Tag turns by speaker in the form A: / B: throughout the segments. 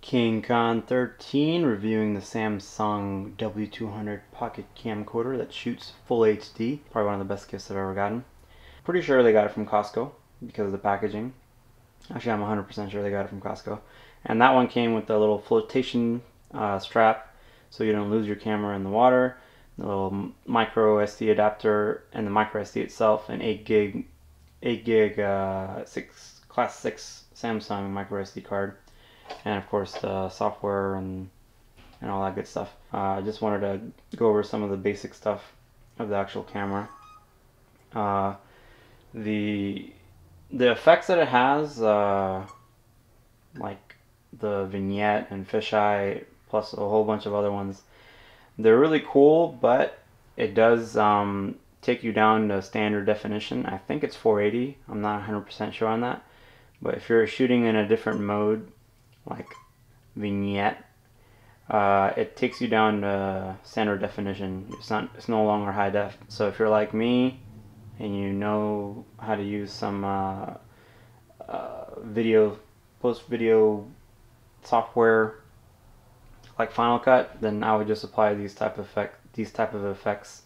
A: King Khan 13 reviewing the Samsung W200 pocket camcorder that shoots full HD. Probably one of the best gifts I've ever gotten. Pretty sure they got it from Costco because of the packaging. Actually, I'm 100% sure they got it from Costco. And that one came with a little flotation strap so you don't lose your camera in the water, the little micro SD adapter, and the micro SD itself, an 8 gig class 6 Samsung micro SD card, and of course the software and all that good stuff. I just wanted to go over some of the basic stuff of the actual camera. The effects that it has, like the vignette and fisheye, plus a whole bunch of other ones, they're really cool, but it does take you down to standard definition. I think it's 480. I'm not 100% sure on that. But if you're shooting in a different mode, like vignette, it takes you down to standard definition. It's no longer high def. So if you're like me and you know how to use some post-video software like Final Cut, then I would just apply these type of effects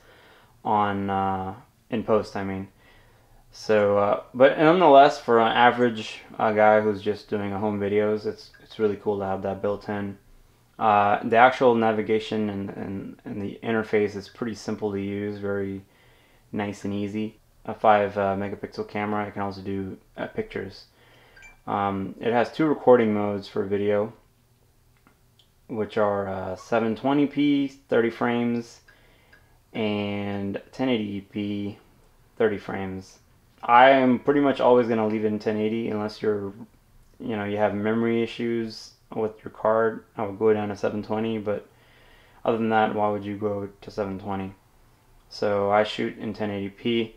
A: on in post. I mean, so but nonetheless, for an average guy who's just doing home videos, it's really cool to have that built in. The actual navigation and the interface is pretty simple to use, very nice and easy. A 5 megapixel camera. I can also do pictures. It has two recording modes for video, which are 720p 30 frames and 1080p 30 frames. I am pretty much always going to leave it in 1080 unless you have memory issues with your card. I would go down to 720, but other than that, why would you go to 720? So I shoot in 1080p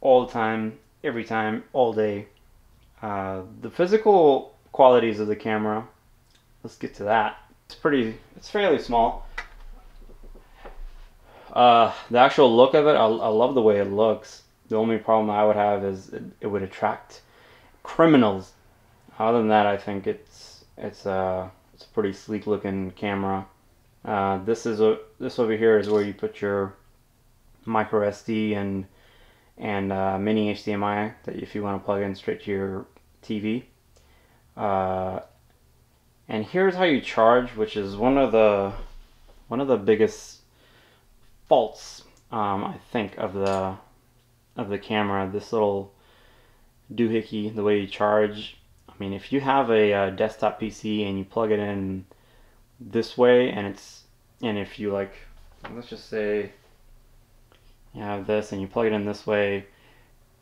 A: all the time, every time, all day. The physical qualities of the camera, let's get to that. It's fairly small. The actual look of it, I love the way it looks. The only problem I would have is it would attract criminals. Other than that, I think it's a pretty sleek looking camera. This over here is where you put your micro SD and mini HDMI that if you want to plug in straight to your TV. And here's how you charge, which is one of the biggest faults I think of the camera. This little doohickey, the way you charge. I mean, if you have a desktop PC and you plug it in this way, and if you like, let's just say you have this and you plug it in this way,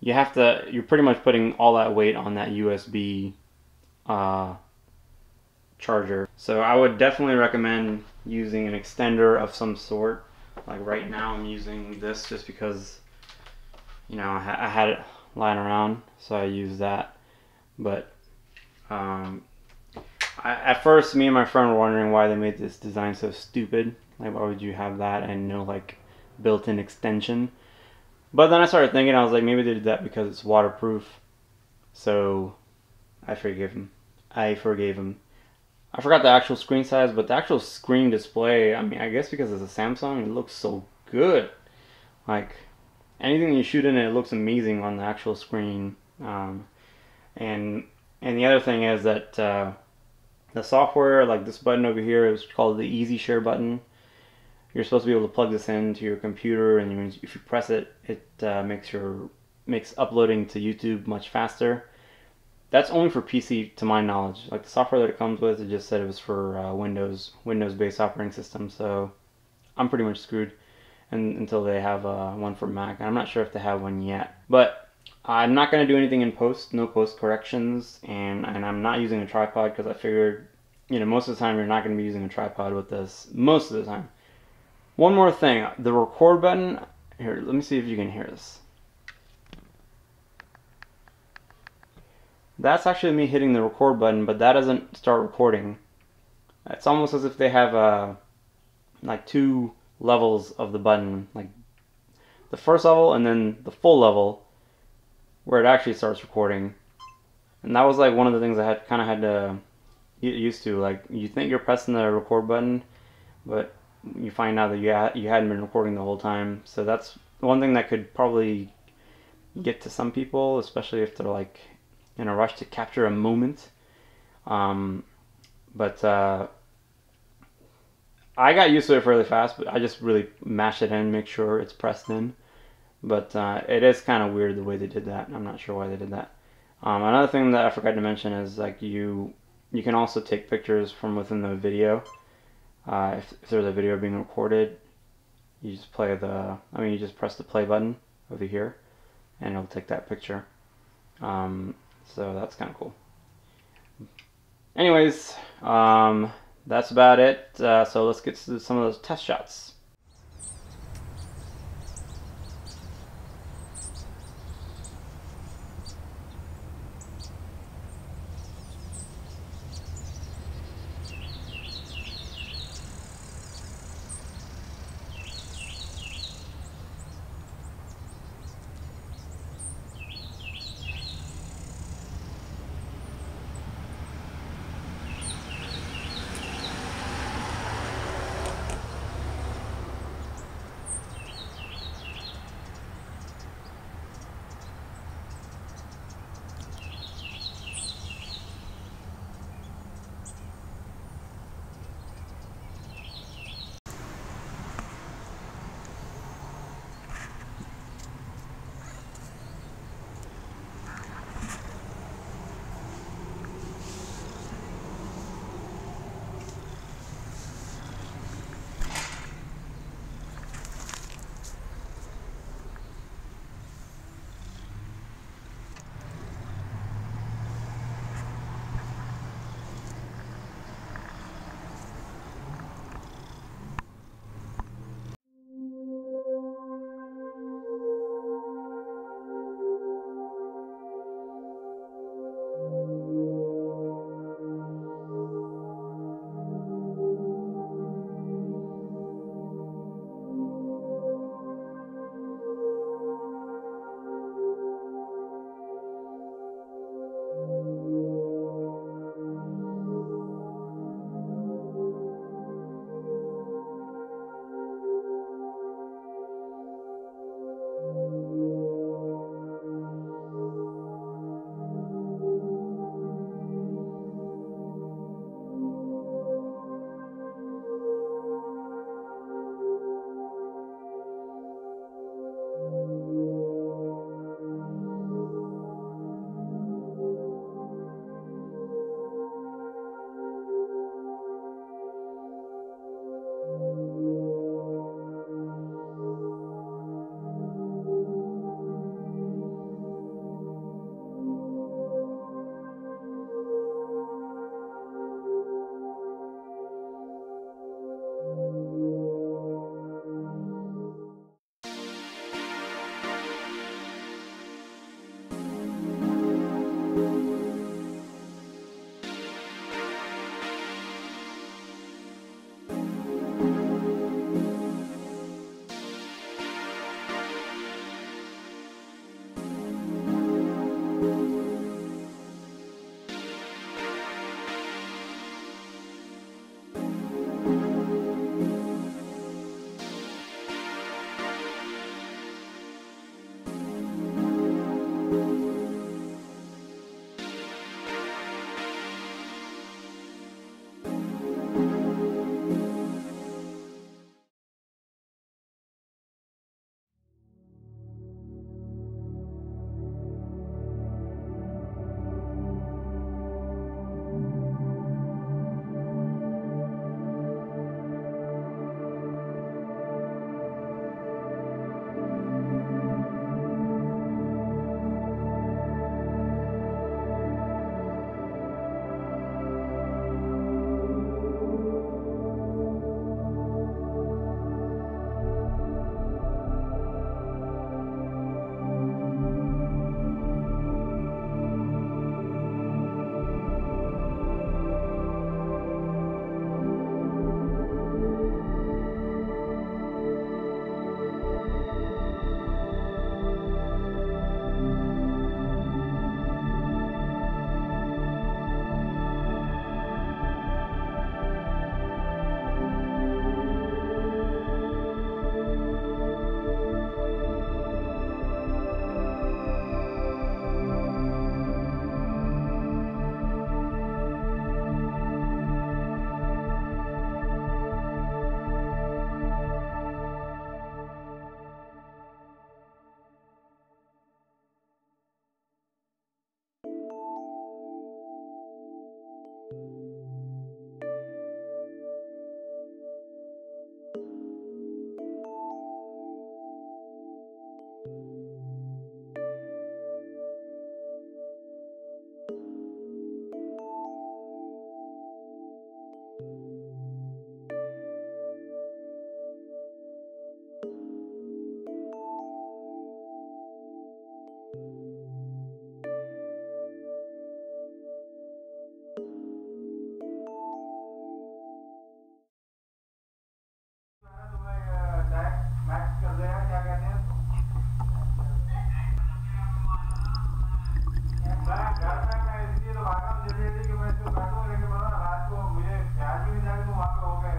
A: you're pretty much putting all that weight on that USB charger. So I would definitely recommend using an extender of some sort. Like right now I'm using this just because I had it lying around, so I used that. But at first me and my friend were wondering why they made this design so stupid. Like, why would you have that and no like built-in extension? But then I started thinking, I was like, maybe they did that because it's waterproof. So I forgave him. I forgot the actual screen size, but the actual screen display, I mean, I guess because it's a Samsung, it looks so good. Like, anything you shoot in it looks amazing on the actual screen. And the other thing is that the software, like this button over here, is called the Easy Share button. You're supposed to be able to plug this into your computer, and if you press it, it makes uploading to YouTube much faster. That's only for PC, to my knowledge. Like the software that it comes with, it just said it was for Windows-based operating system. So I'm pretty much screwed until they have one for Mac. I'm not sure if they have one yet, but I'm not going to do anything in post, no post corrections, and I'm not using a tripod because I figured, most of the time you're not going to be using a tripod with this. Most of the time. One more thing, the record button. Here, let me see if you can hear this. That's actually me hitting the record button, but that doesn't start recording. It's almost as if they have like two levels of the button, like the first level and then the full level where it actually starts recording. And that was like one of the things I kind of had to you used to. Like you think you're pressing the record button, but you find out that you hadn't been recording the whole time. So that's one thing that could probably get to some people, especially if they're like in a rush to capture a moment. But I got used to it fairly fast, but I just really mash it in, make sure it's pressed in. But it is kind of weird the way they did that. I'm not sure why they did that. Another thing that I forgot to mention is like you can also take pictures from within the video. If there's a video being recorded, you just you just press the play button over here, and it'll take that picture. So that's kind of cool. Anyways, that's about it. So let's get to some of those test shots.
B: मैं घर पे मैं इसलिए तो भागा हूँ जल्दी जल्दी कि मैं इसको कर दूँ, लेकिन पता ना रात को मुझे ख्याल भी नहीं था कि तुम वहाँ पे हो गए।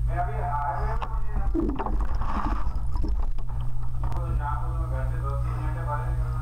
B: मैं अभी आए हुए तो मुझे तो शाम को तो मैं घर से 2-3 घंटे पहले निकलना।